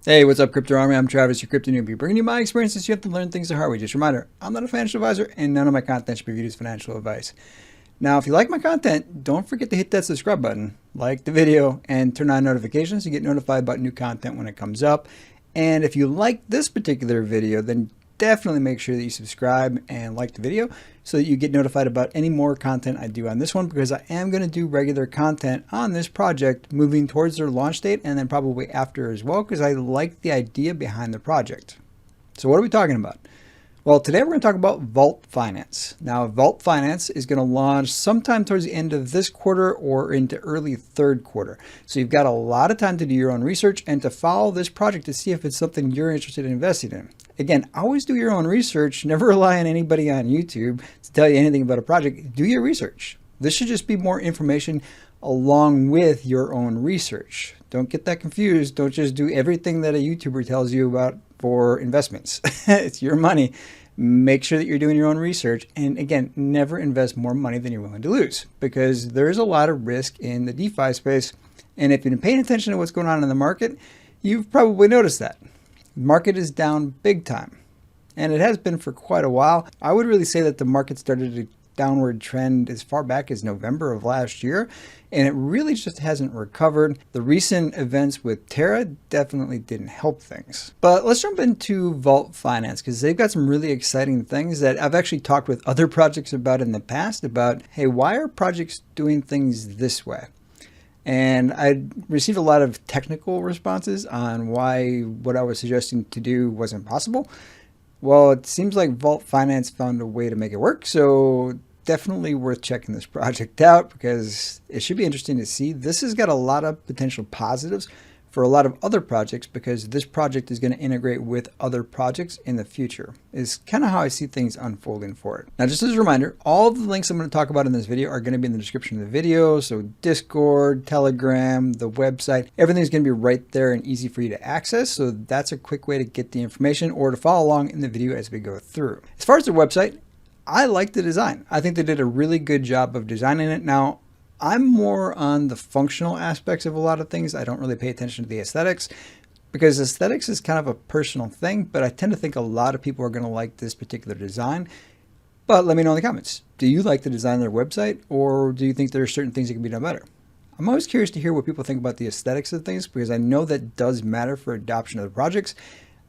Hey, what's up, Crypto Army? I'm Travis, your crypto newbie, bringing you my experiences. You have to learn things the hard way. Just a reminder, I'm not a financial advisor, and none of my content should be viewed as financial advice. Now, if you like my content, don't forget to hit that subscribe button, like the video, and turn on notifications to get notified about new content when it comes up. And if you like this particular video, then definitely make sure that you subscribe and like the video so that you get notified about any more content I do on this one, because I am going to do regular content on this project moving towards their launch date and then probably after as well, because I like the idea behind the project. So what are we talking about? Well, today we're going to talk about Vault Finance. Now, Vault Finance is going to launch sometime towards the end of this quarter or into early third quarter. So you've got a lot of time to do your own research and to follow this project to see if it's something you're interested in investing in. Again, always do your own research. Never rely on anybody on YouTube to tell you anything about a project. Do your research. This should just be more information along with your own research. Don't get that confused. Don't just do everything that a YouTuber tells you about for investments. It's your money. Make sure that you're doing your own research. And again, never invest more money than you're willing to lose, because there's a lot of risk in the DeFi space. And if you've been paying attention to what's going on in the market, you've probably noticed that. The market is down big time, and it has been for quite a while. I would really say that the market started a downward trend as far back as November of last year, and it really just hasn't recovered. The recent events with Terra definitely didn't help things. But let's jump into Vault Finance, because they've got some really exciting things that I've actually talked with other projects about in the past about, hey, why are projects doing things this way? And I received a lot of technical responses on why what I was suggesting to do wasn't possible. Well, it seems like Vault Finance found a way to make it work. So definitely worth checking this project out, because it should be interesting to see. This has got a lot of potential positives for a lot of other projects, because this project is going to integrate with other projects in the future, is kind of how I see things unfolding for it. Now, just as a reminder, all of the links I'm going to talk about in this video are going to be in the description of the video. So Discord, Telegram, the website, everything's going to be right there and easy for you to access. So that's a quick way to get the information or to follow along in the video as we go through. As far as the website, I like the design. I think they did a really good job of designing it. Now, I'm more on the functional aspects of a lot of things. I don't really pay attention to the aesthetics, because aesthetics is kind of a personal thing, but I tend to think a lot of people are going to like this particular design. But let me know in the comments. Do you like the design of their website, or do you think there are certain things that can be done better? I'm always curious to hear what people think about the aesthetics of things, because I know that does matter for adoption of the projects.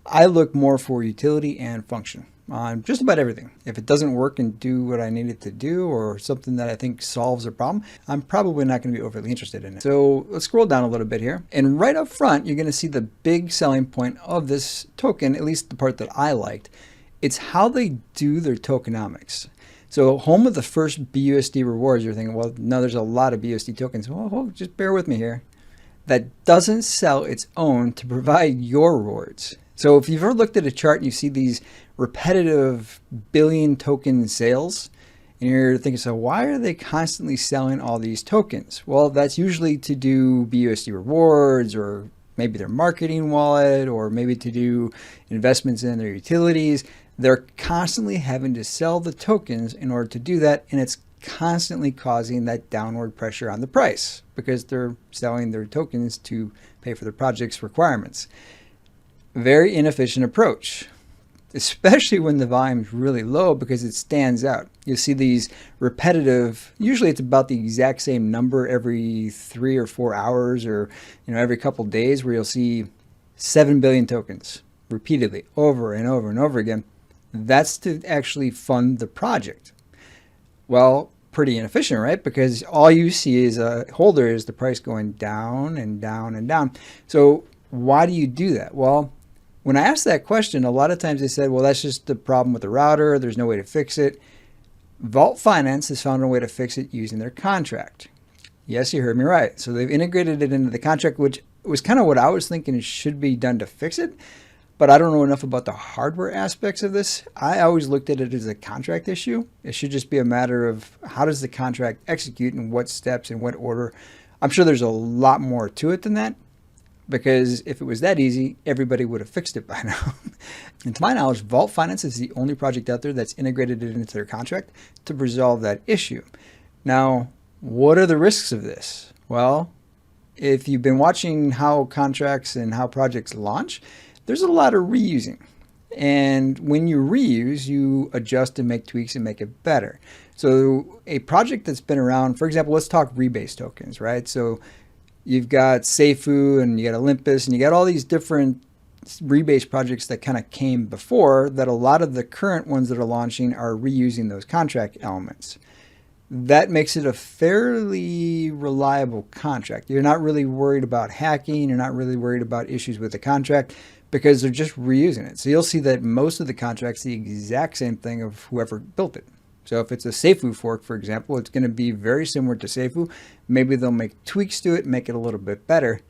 I look more for utility and function on just about everything. If it doesn't work and do what I need it to do, or something that I think solves a problem, I'm probably not going to be overly interested in it. So let's scroll down a little bit here. And right up front, you're going to see the big selling point of this token, at least the part that I liked. It's how they do their tokenomics. So home of the first BUSD rewards, you're thinking, well, no, there's a lot of BUSD tokens. Well, just bear with me here. That doesn't sell its own to provide your rewards. So if you've ever looked at a chart and you see these repetitive billion token sales, and you're thinking, so why are they constantly selling all these tokens? Well, that's usually to do BUSD rewards, or maybe their marketing wallet, or maybe to do investments in their utilities. They're constantly having to sell the tokens in order to do that, and it's constantly causing that downward pressure on the price, because they're selling their tokens to pay for the project's requirements. Very inefficient approach, especially when the volume's really low, because it stands out. You'll see these repetitive, usually it's about the exact same number every 3 or 4 hours, or every couple days, where you'll see 7 billion tokens repeatedly over and over and over again. That's to actually fund the project. Well, pretty inefficient, right? Because all you see as a holder is the price going down and down and down. So why do you do that? Well, when I asked that question, a lot of times they said, well, that's just the problem with the router. There's no way to fix it. Vault Finance has found a way to fix it using their contract. Yes, you heard me right. So they've integrated it into the contract, which was kind of what I was thinking should be done to fix it. But I don't know enough about the hardware aspects of this. I always looked at it as a contract issue. It should just be a matter of how does the contract execute, and what steps and what order. I'm sure there's a lot more to it than that, because if it was that easy, everybody would have fixed it by now. And to my knowledge, Vault Finance is the only project out there that's integrated it into their contract to resolve that issue. Now, what are the risks of this? Well, if you've been watching how contracts and how projects launch, there's a lot of reusing. And when you reuse, you adjust and make tweaks and make it better. So a project that's been around, for example, let's talk rebase tokens, right? So you've got Seifu and you got Olympus and you got all these different rebase projects that kind of came before that. A lot of the current ones that are launching are reusing those contract elements. That makes it a fairly reliable contract. You're not really worried about hacking. You're not really worried about issues with the contract because they're just reusing it. So you'll see that most of the contracts the exact same thing of whoever built it. So if it's a Seifu fork, for example, it's going to be very similar to Seifu. Maybe they'll make tweaks to it, make it a little bit better.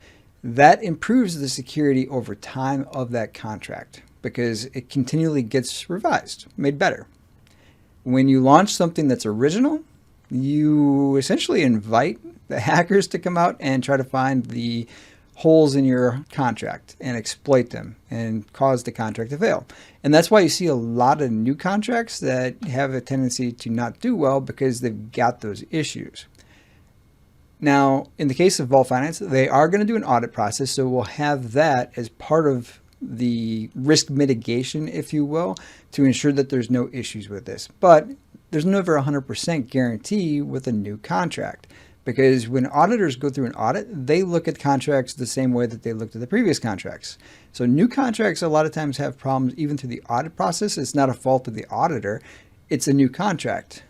That improves the security over time of that contract because it continually gets revised, made better. When you launch something that's original, you essentially invite the hackers to come out and try to find the holes in your contract and exploit them and cause the contract to fail. And that's why you see a lot of new contracts that have a tendency to not do well because they've got those issues. Now, in the case of Vault Finance, they are going to do an audit process, so we'll have that as part of the risk mitigation, if you will, to ensure that there's no issues with this. But there's never a 100% guarantee with a new contract because when auditors go through an audit, they look at contracts the same way that they looked at the previous contracts. So new contracts a lot of times have problems even through the audit process. It's not a fault of the auditor. It's a new contract.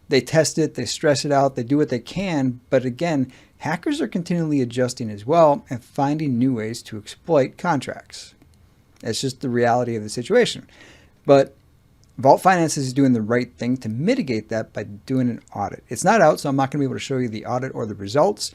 They test it, they stress it out, they do what they can. But again, hackers are continually adjusting as well and finding new ways to exploit contracts. That's just the reality of the situation. But Vault Finance is doing the right thing to mitigate that by doing an audit. It's not out, so I'm not going to be able to show you the audit or the results.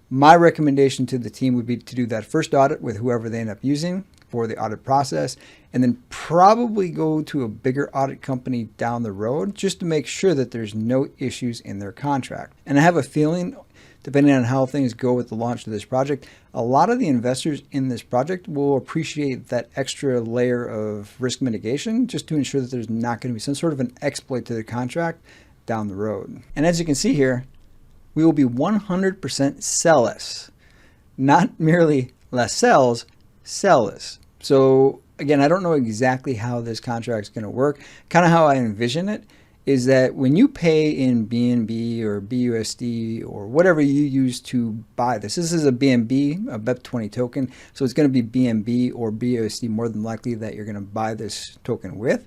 My recommendation to the team would be to do that first audit with whoever they end up using for the audit process, and then probably go to a bigger audit company down the road just to make sure that there's no issues in their contract. And I have a feeling, depending on how things go with the launch of this project, a lot of the investors in this project will appreciate that extra layer of risk mitigation just to ensure that there's not going to be some sort of an exploit to the contract down the road. And as you can see here, we will be 100% sell-less, not merely less sells, sell-less. So again, I don't know exactly how this contract is going to work. Kind of how I envision it is that when you pay in BNB or BUSD or whatever you use to buy this is a BNB, a BEP20 token. So it's going to be BNB or BUSD more than likely that you're going to buy this token with.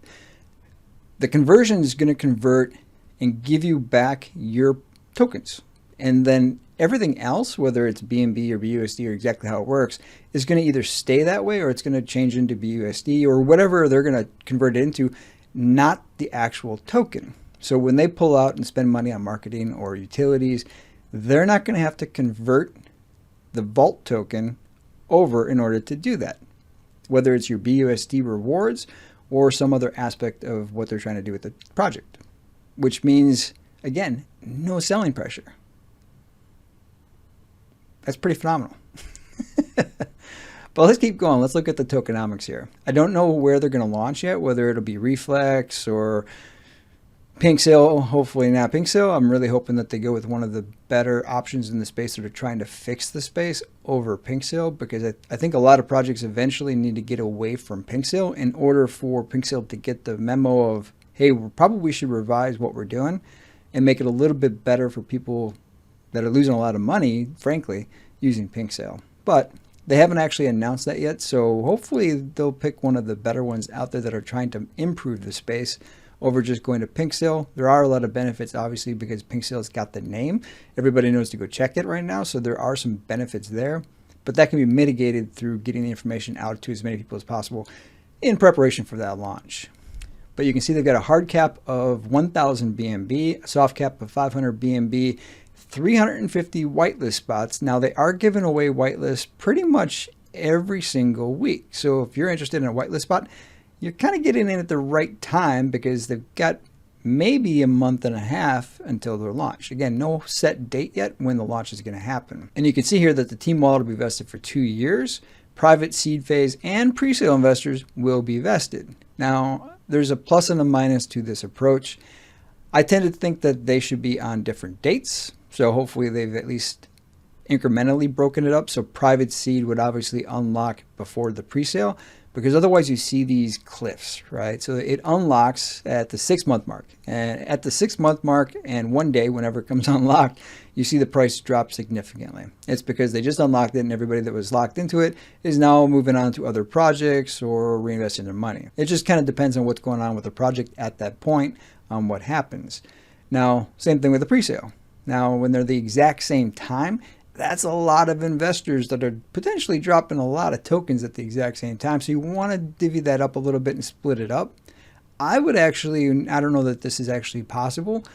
The conversion is going to convert and give you back your tokens. And then everything else, whether it's BNB or BUSD or exactly how it works, is going to either stay that way or it's going to change into BUSD or whatever they're going to convert it into, not the actual token. So when they pull out and spend money on marketing or utilities, they're not going to have to convert the Vault token over in order to do that, whether it's your BUSD rewards or some other aspect of what they're trying to do with the project, which means, again, no selling pressure. That's pretty phenomenal. But let's keep going. Let's look at the tokenomics here. I don't know where they're going to launch yet, whether it'll be Reflex or Pink Sale. Hopefully not Pink Sale. I'm really hoping that they go with one of the better options in the space that are trying to fix the space over Pink Sale, because I think a lot of projects eventually need to get away from Pink Sale in order for Pink Sale to get the memo of, hey, we probably should revise what we're doing and make it a little bit better for people that are losing a lot of money, frankly, using Pink Sale. But they haven't actually announced that yet, so hopefully they'll pick one of the better ones out there that are trying to improve the space over just going to Pink Sale. There are a lot of benefits, obviously, because Pink Sale's got the name. Everybody knows to go check it right now, so there are some benefits there. But that can be mitigated through getting the information out to as many people as possible in preparation for that launch. But you can see they've got a hard cap of 1,000 BNB, a soft cap of 500 BNB, 350 whitelist spots. Now they are giving away whitelist pretty much every single week. So if you're interested in a whitelist spot, you're kind of getting in at the right time because they've got maybe a month and a half until their launch. Again, no set date yet when the launch is going to happen. And you can see here that the team wallet will be vested for 2 years. Private seed phase and pre-sale investors will be vested. Now, there's a plus and a minus to this approach. I tend to think that they should be on different dates. So hopefully they've at least incrementally broken it up. So private seed would obviously unlock before the pre-sale, because otherwise you see these cliffs, right? So it unlocks at the 6-month mark, and at the 6-month mark and one day, whenever it comes unlocked, you see the price drop significantly. It's because they just unlocked it, and everybody that was locked into it is now moving on to other projects or reinvesting their money. It just kind of depends on what's going on with the project at that point, on what happens. Now, same thing with the pre-sale. Now, when they're the exact same time, that's a lot of investors that are potentially dropping a lot of tokens at the exact same time. So you want to divvy that up a little bit and split it up. I would actually, I don't know that this is actually possible.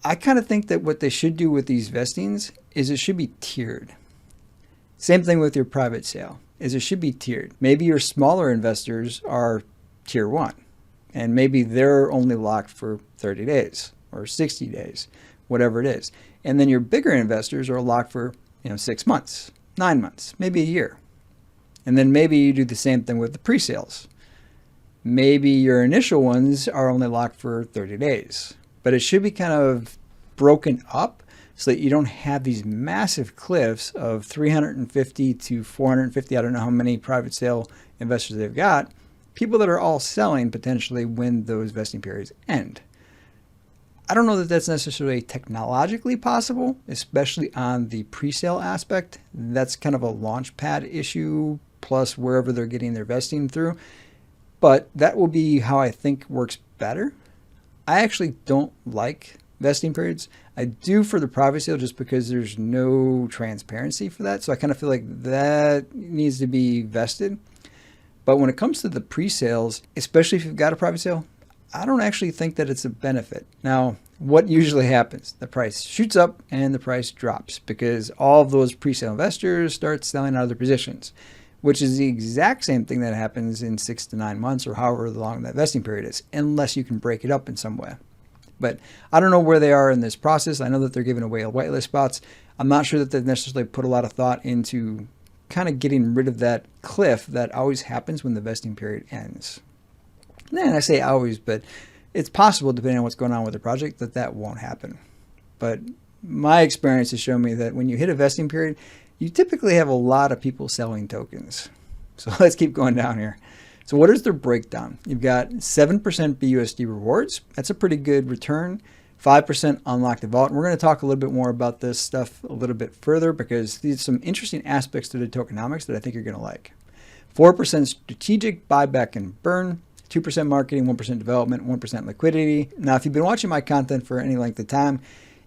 I kind of think that what they should do with these vestings is it should be tiered. Same thing with your private sale, is it should be tiered. Maybe your smaller investors are tier 1, and maybe they're only locked for 30 days or 60 days, whatever it is. And then your bigger investors are locked for 6 months, 9 months, maybe a year. And then maybe you do the same thing with the pre-sales. Maybe your initial ones are only locked for 30 days, but it should be kind of broken up so that you don't have these massive cliffs of 350 to 450. I don't know how many private sale investors they've got. People that are all selling potentially when those vesting periods end. I don't know that that's necessarily technologically possible, especially on the pre-sale aspect. That's kind of a launch pad issue, plus wherever they're getting their vesting through. But that will be how I think works better. I actually don't like vesting periods. I do for the private sale just because there's no transparency for that. So I kind of feel like that needs to be vested. But when it comes to the pre-sales, especially if you've got a private sale, I don't actually think that it's a benefit. Now, what usually happens? The price shoots up and the price drops because all of those pre-sale investors start selling out of their positions, which is the exact same thing that happens in 6 to 9 months or however long that vesting period is, unless you can break it up in some way. But I don't know where they are in this process. I know that they're giving away whitelist spots. I'm not sure that they've necessarily put a lot of thought into kind of getting rid of that cliff that always happens when the vesting period ends. And I say always, but it's possible, depending on what's going on with the project, that that won't happen. But my experience has shown me that when you hit a vesting period, you typically have a lot of people selling tokens. So let's keep going down here. So what is their breakdown? You've got 7% BUSD rewards. That's a pretty good return. 5% unlock the vault. And we're going to talk a little bit more about this stuff a little bit further because there's some interesting aspects to the tokenomics that I think you're going to like. 4% strategic buyback and burn. 2% marketing, 1% development, 1% liquidity. Now, if you've been watching my content for any length of time,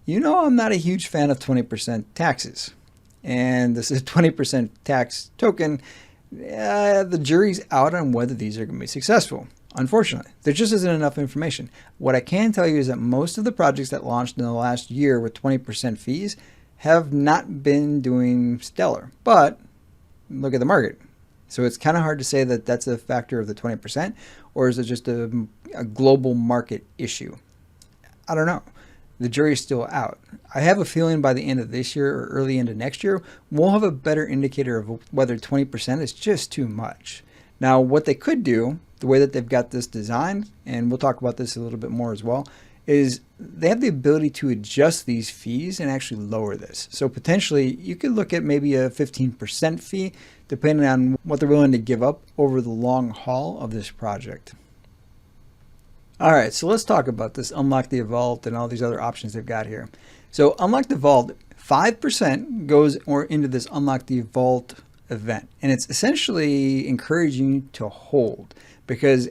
you know I'm not a huge fan of 20% taxes. And this is a 20% tax token. The jury's out on whether these are going to be successful. Unfortunately, there just isn't enough information. What I can tell you is that most of the projects that launched in the last year with 20% fees have not been doing stellar. But look at the market. So it's kind of hard to say that that's a factor of the 20%, or is it just a global market issue? I don't know. The jury's still out. I have a feeling by the end of this year or early into next year, we'll have a better indicator of whether 20% is just too much. Now, what they could do, the way that they've got this designed, and we'll talk about this a little bit more as well, is they have the ability to adjust these fees and actually lower this. So potentially you could look at maybe a 15% fee, depending on what they're willing to give up over the long haul of this project. All right, so let's talk about this Unlock the Vault and all these other options they've got here. So Unlock the Vault, 5% goes into this Unlock the Vault event. And it's essentially encouraging you to hold because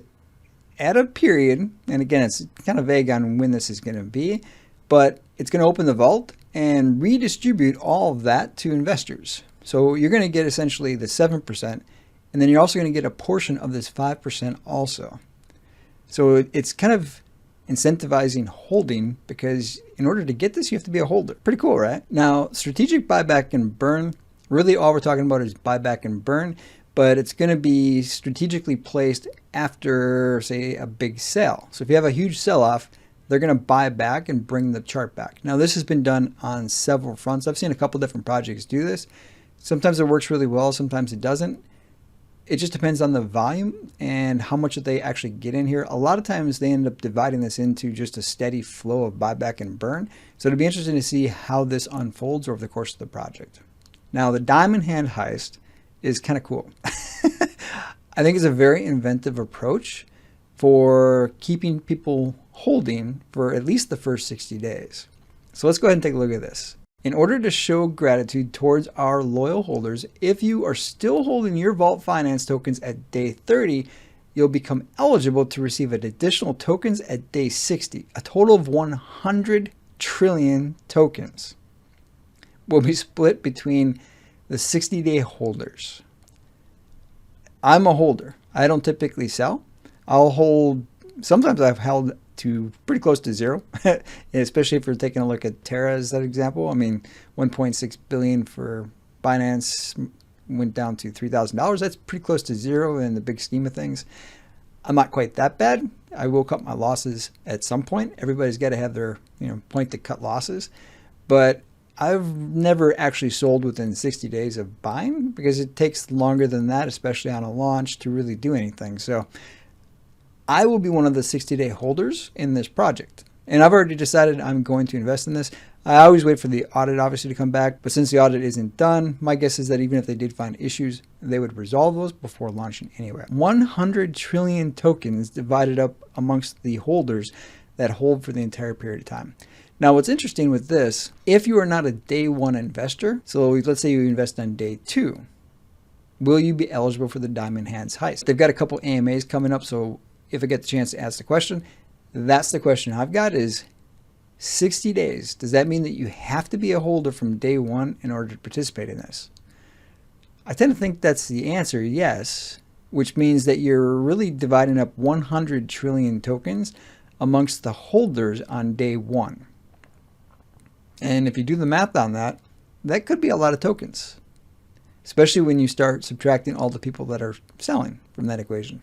at a period, and again, it's kind of vague on when this is going to be, but it's going to open the vault and redistribute all of that to investors. So you're going to get essentially the 7%, and then you're also going to get a portion of this 5% also. So it's kind of incentivizing holding because in order to get this, you have to be a holder. Pretty cool, right? Now, strategic buyback and burn, really all we're talking about is buyback and burn, but it's going to be strategically placed after, say, a big sell. So if you have a huge sell-off, they're going to buy back and bring the chart back. Now, this has been done on several fronts. I've seen a couple different projects do this. Sometimes it works really well, sometimes it doesn't. It just depends on the volume and how much that they actually get in here. A lot of times they end up dividing this into just a steady flow of buyback and burn. So it'll be interesting to see how this unfolds over the course of the project. Now, the diamond hand heist is kind of cool. I think it's a very inventive approach for keeping people holding for at least the first 60 days. So let's go ahead and take a look at this. In order to show gratitude towards our loyal holders, if you are still holding your Vault Finance tokens at day 30, you'll become eligible to receive additional tokens at day 60. A total of 100 trillion tokens will be split between the 60-day holders. I'm a holder. I don't typically sell. I'll hold, sometimes I've held to pretty close to zero, especially if we're taking a look at Terra as that example. I mean, 1.6 billion for Binance went down to $3,000. That's pretty close to zero in the big scheme of things. I'm not quite that bad. I will cut my losses at some point. Everybody's got to have their point to cut losses. But I've never actually sold within 60 days of buying because it takes longer than that, especially on a launch, to really do anything. So I will be one of the 60-day holders in this project. And I've already decided I'm going to invest in this. I always wait for the audit, obviously, to come back. But since the audit isn't done, my guess is that even if they did find issues, they would resolve those before launching anyway. 100 trillion tokens divided up amongst the holders that hold for the entire period of time. Now, what's interesting with this, if you are not a day one investor, so let's say you invest on day 2, will you be eligible for the Diamond Hands heist? They've got a couple AMAs coming up, so if I get the chance to ask the question, that's the question I've got is 60 days. Does that mean that you have to be a holder from day 1 in order to participate in this? I tend to think that's the answer, yes, which means that you're really dividing up 100 trillion tokens amongst the holders on day 1. And if you do the math on that, that could be a lot of tokens, especially when you start subtracting all the people that are selling from that equation.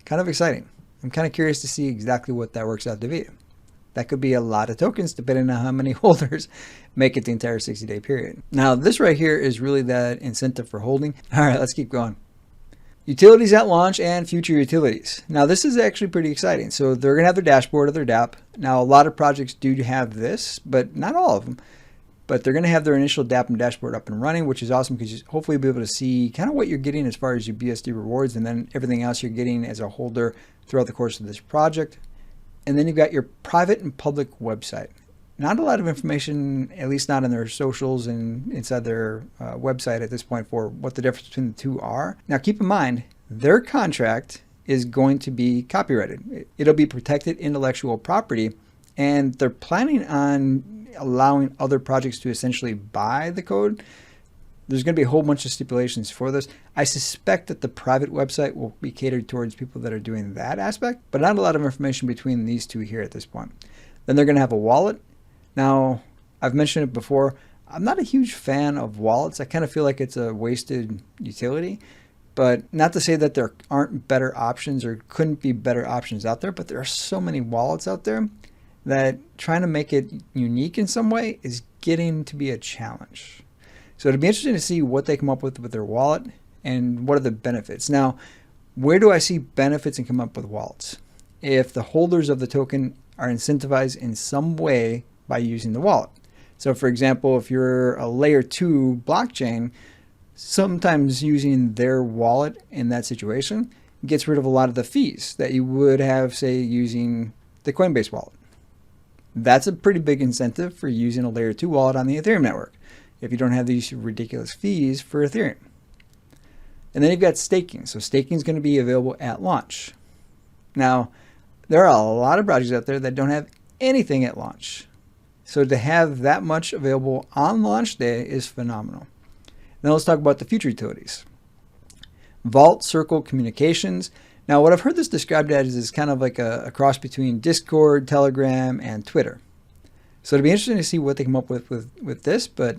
Kind of exciting. I'm kind of curious to see exactly what that works out to be. That could be a lot of tokens depending on how many holders make it the entire 60-day period. Now, this right here is really that incentive for holding. All right, let's keep going. Utilities at launch and future utilities. Now, this is actually pretty exciting. So they're going to have their dashboard or their DApp. Now, a lot of projects do have this, but not all of them. But they're going to have their initial DApp and dashboard up and running, which is awesome because you'll hopefully be able to see kind of what you're getting as far as your BUSD rewards and then everything else you're getting as a holder throughout the course of this project. And then you've got your private and public website. Not a lot of information, at least not in their socials and inside their website at this point for what the difference between the two are. Now, keep in mind, their contract is going to be copyrighted. It'll be protected intellectual property, and they're planning on allowing other projects to essentially buy the code. There's going to be a whole bunch of stipulations for this. I suspect that the private website will be catered towards people that are doing that aspect, but not a lot of information between these two here at this point. Then they're going to have a wallet. Now, I've mentioned it before, I'm not a huge fan of wallets. I kind of feel like it's a wasted utility, but not to say that there aren't better options or couldn't be better options out there, but there are so many wallets out there that trying to make it unique in some way is getting to be a challenge. So it'll be interesting to see what they come up with their wallet and what are the benefits. Now, where do I see benefits and come up with wallets? If the holders of the token are incentivized in some way by using the wallet. So for example, if you're a layer 2 blockchain, sometimes using their wallet in that situation gets rid of a lot of the fees that you would have, say, using the Coinbase wallet. That's a pretty big incentive for using a layer 2 wallet on the Ethereum network if you don't have these ridiculous fees for Ethereum. And then you've got staking. So staking is going to be available at launch. Now, there are a lot of projects out there that don't have anything at launch. So to have that much available on launch day is phenomenal. Now let's talk about the future utilities. Vault Circle Communications. Now what I've heard this described as is kind of like a cross between Discord, Telegram, and Twitter. So it'll be interesting to see what they come up with this, but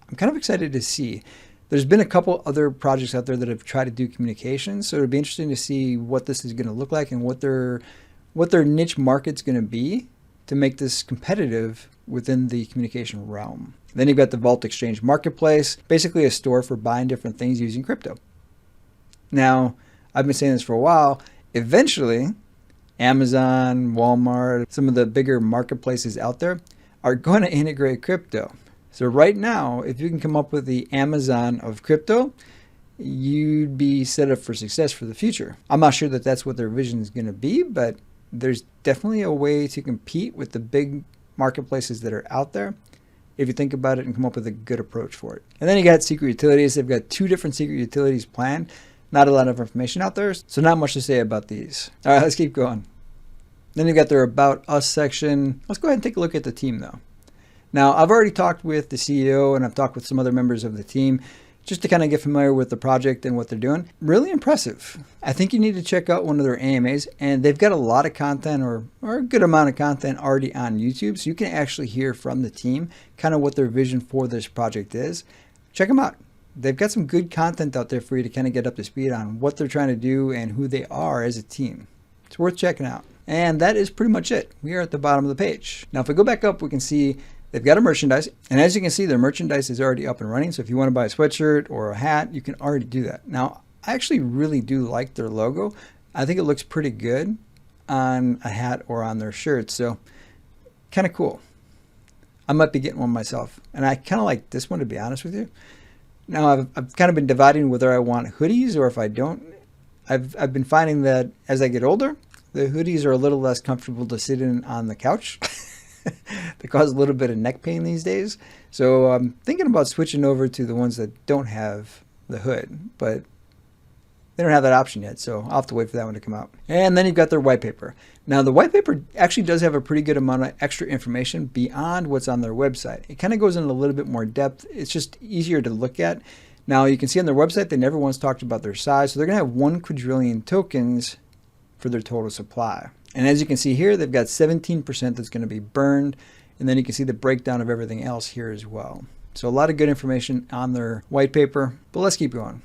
I'm kind of excited to see. There's been a couple other projects out there that have tried to do communications, so it'll be interesting to see what this is going to look like and what their niche market's going to be to make this competitive within the communication realm. Then you've got the Vault Exchange Marketplace, basically a store for buying different things using crypto. Now, I've been saying this for a while. Eventually, Amazon, Walmart, some of the bigger marketplaces out there are going to integrate crypto. So right now, if you can come up with the Amazon of crypto, you'd be set up for success for the future. I'm not sure that that's what their vision is going to be, but there's definitely a way to compete with the big marketplaces that are out there if you think about it and come up with a good approach for it. And then you got secret utilities. They've got 2 different secret utilities planned. Not a lot of information out there, so not much to say about these. All right, let's keep going. Then you've got their About Us section. Let's go ahead and take a look at the team though. Now, I've already talked with the CEO and I've talked with some other members of the team just to kind of get familiar with the project and what they're doing. Really impressive. I think you need to check out one of their AMAs, and they've got a lot of content or a good amount of content already on YouTube, so you can actually hear from the team kind of what their vision for this project is. Check them out. They've got some good content out there for you to kind of get up to speed on what they're trying to do and who they are as a team. It's worth checking out. And that is pretty much it. We are at the bottom of the page. Now, if we go back up, we can see they've got a merchandise. And as you can see, their merchandise is already up and running. So if you want to buy a sweatshirt or a hat, you can already do that. Now, I actually really do like their logo. I think it looks pretty good on a hat or on their shirt. So kind of cool. I might be getting one myself. And I kind of like this one, to be honest with you. Now, I've kind of been dividing whether I want hoodies or if I don't. I've been finding that as I get older, the hoodies are a little less comfortable to sit in on the couch. They cause a little bit of neck pain these days. So I'm thinking about switching over to the ones that don't have the hood, but they don't have that option yet. So I'll have to wait for that one to come out. And then you've got their white paper. Now the white paper actually does have a pretty good amount of extra information beyond what's on their website. It kind of goes into a little bit more depth. It's just easier to look at. Now you can see on their website, they never once talked about their size. So they're going to have 1 quadrillion tokens for their total supply. And as you can see here, they've got 17% that's going to be burned. And then you can see the breakdown of everything else here as well. So a lot of good information on their white paper, but let's keep going.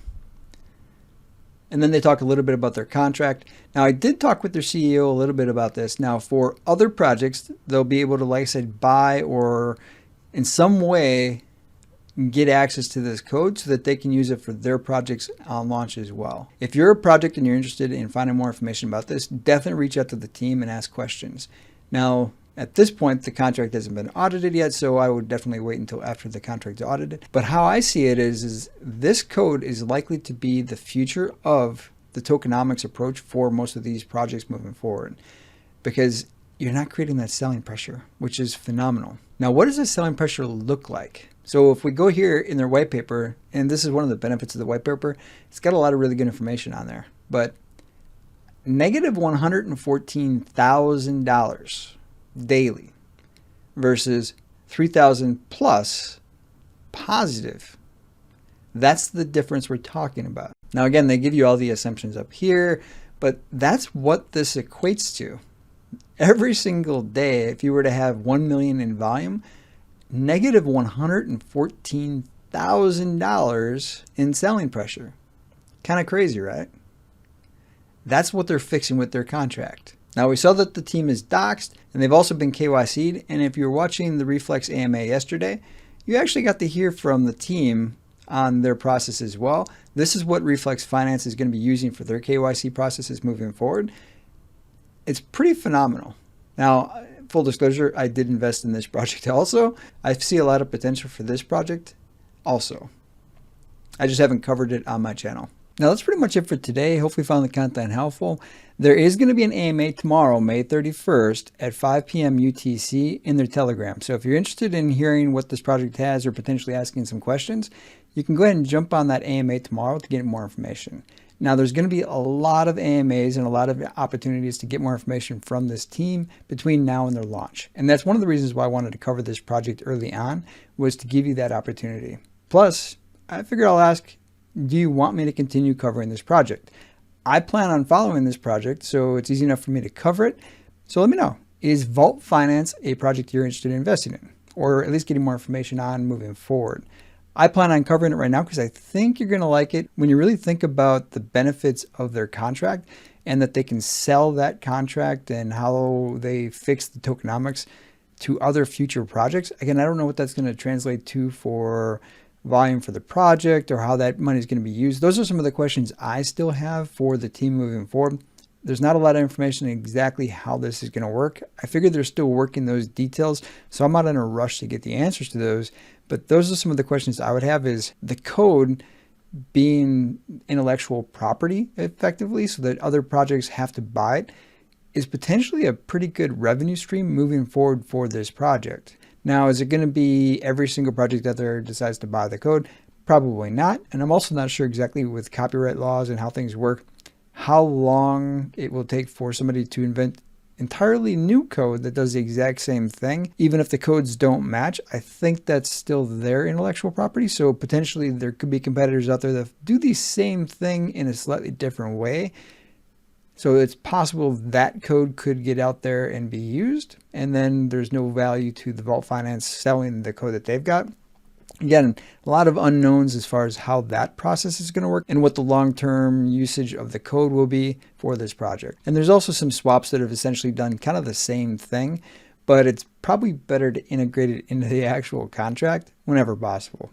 And then they talk a little bit about their contract. Now I did talk with their CEO a little bit about this. Now for other projects, they'll be able to, like I said, buy or in some way get access to this code so that they can use it for their projects on launch as well. If you're a project and you're interested in finding more information about this, definitely reach out to the team and ask questions. Now, at this point, the contract hasn't been audited yet, so I would definitely wait until after the contract is audited. But how I see it is this code is likely to be the future of the tokenomics approach for most of these projects moving forward, because you're not creating that selling pressure, which is phenomenal. Now, what does this selling pressure look like? So if we go here in their white paper, and this is one of the benefits of the white paper, it's got a lot of really good information on there, but negative $114,000 daily versus 3,000 plus positive. That's the difference we're talking about. Now, again, they give you all the assumptions up here, but that's what this equates to. Every single day, if you were to have 1 million in volume, negative $114,000 in selling pressure. Kind of crazy, right? That's what they're fixing with their contract. Now we saw that the team is doxed and they've also been KYC'd. And if you were watching the Reflex AMA yesterday, you actually got to hear from the team on their process as well. This is what Reflex Finance is going to be using for their KYC processes moving forward. It's pretty phenomenal. Now, full disclosure, I did invest in this project also. I see a lot of potential for this project also. I just haven't covered it on my channel. Now, that's pretty much it for today. Hopefully you found the content helpful. There is going to be an AMA tomorrow, May 31st at 5 p.m. UTC in their Telegram. So if you're interested in hearing what this project has or potentially asking some questions, you can go ahead and jump on that AMA tomorrow to get more information. Now, there's going to be a lot of AMAs and a lot of opportunities to get more information from this team between now and their launch. And that's one of the reasons why I wanted to cover this project early on, was to give you that opportunity. Plus, I figured I'll ask, do you want me to continue covering this project? I plan on following this project, so it's easy enough for me to cover it. So let me know, is Vault Finance a project you're interested in investing in, or at least getting more information on moving forward? I plan on covering it right now because I think you're going to like it when you really think about the benefits of their contract and that they can sell that contract and how they fix the tokenomics to other future projects. Again, I don't know what that's going to translate to for volume for the project or how that money is going to be used. Those are some of the questions I still have for the team moving forward. There's not a lot of information on exactly how this is going to work. I figure they're still working those details, so I'm not in a rush to get the answers to those. But those are some of the questions I would have. Is the code being intellectual property effectively, so that other projects have to buy it, is potentially a pretty good revenue stream moving forward for this project. Now, is it going to be every single project out there decides to buy the code? Probably not. And I'm also not sure exactly with copyright laws and how things work, how long it will take for somebody to invent entirely new code that does the exact same thing. Even if the codes don't match, I think that's still their intellectual property. So potentially there could be competitors out there that do the same thing in a slightly different way. So it's possible that code could get out there and be used, and then there's no value to the Vault Finance selling the code that they've got. Again, a lot of unknowns as far as how that process is going to work and what the long-term usage of the code will be for this project. And there's also some swaps that have essentially done kind of the same thing, but it's probably better to integrate it into the actual contract whenever possible.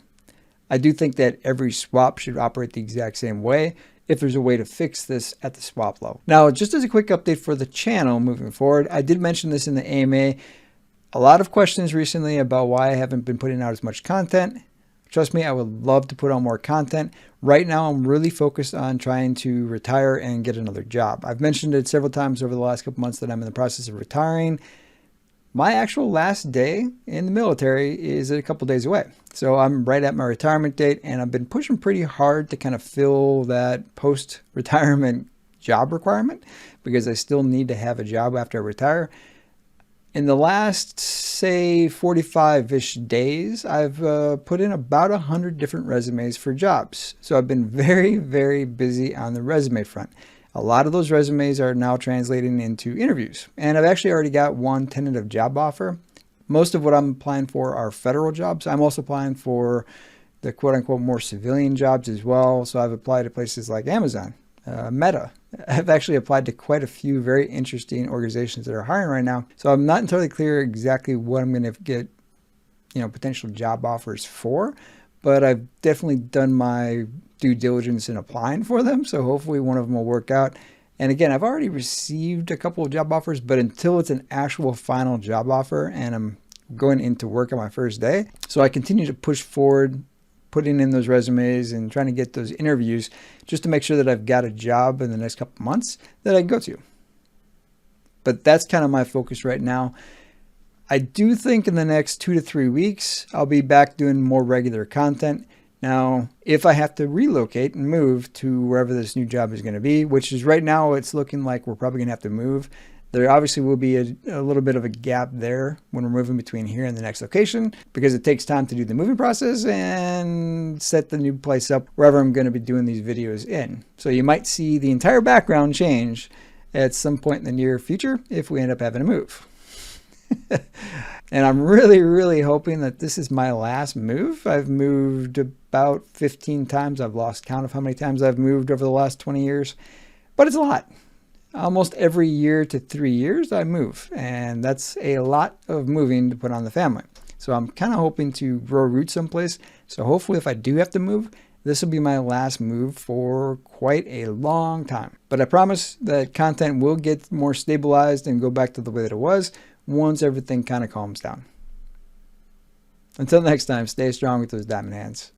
I do think that every swap should operate the exact same way if there's a way to fix this at the swap level. Now, just as a quick update for the channel moving forward, I did mention this in the AMA. A lot of questions recently about why I haven't been putting out as much content. Trust me, I would love to put out more content. Right now, I'm really focused on trying to retire and get another job. I've mentioned it several times over the last couple months that I'm in the process of retiring. My actual last day in the military is a couple days away. So I'm right at my retirement date, and I've been pushing pretty hard to kind of fill that post-retirement job requirement because I still need to have a job after I retire. In the last, say, 45-ish days, I've put in about 100 different resumes for jobs. So I've been very, very busy on the resume front. A lot of those resumes are now translating into interviews. And I've actually already got one tentative job offer. Most of what I'm applying for are federal jobs. I'm also applying for the quote-unquote more civilian jobs as well. So I've applied to places like Amazon, Meta. I've actually applied to quite a few very interesting organizations that are hiring right now. So I'm not entirely clear exactly what I'm going to get, potential job offers for, but I've definitely done my due diligence in applying for them. So hopefully one of them will work out. And again, I've already received a couple of job offers, but until it's an actual final job offer and I'm going into work on my first day. So I continue to push forward, putting in those resumes and trying to get those interviews just to make sure that I've got a job in the next couple months that I can go to. But that's kind of my focus right now. I do think in the next 2 to 3 weeks, I'll be back doing more regular content. Now, if I have to relocate and move to wherever this new job is going to be, which is right now, it's looking like we're probably going to have to move. There obviously will be a little bit of a gap there when we're moving between here and the next location because it takes time to do the moving process and set the new place up wherever I'm going to be doing these videos in. So you might see the entire background change at some point in the near future if we end up having to move. And I'm really, really hoping that this is my last move. I've moved about 15 times. I've lost count of how many times I've moved over the last 20 years, but it's a lot. Almost every year to 3 years I move, and that's a lot of moving to put on the family. So I'm kind of hoping to grow roots someplace. So hopefully if I do have to move, this will be my last move for quite a long time. But I promise that content will get more stabilized and go back to the way that it was once everything kind of calms down. Until next time, stay strong with those diamond hands.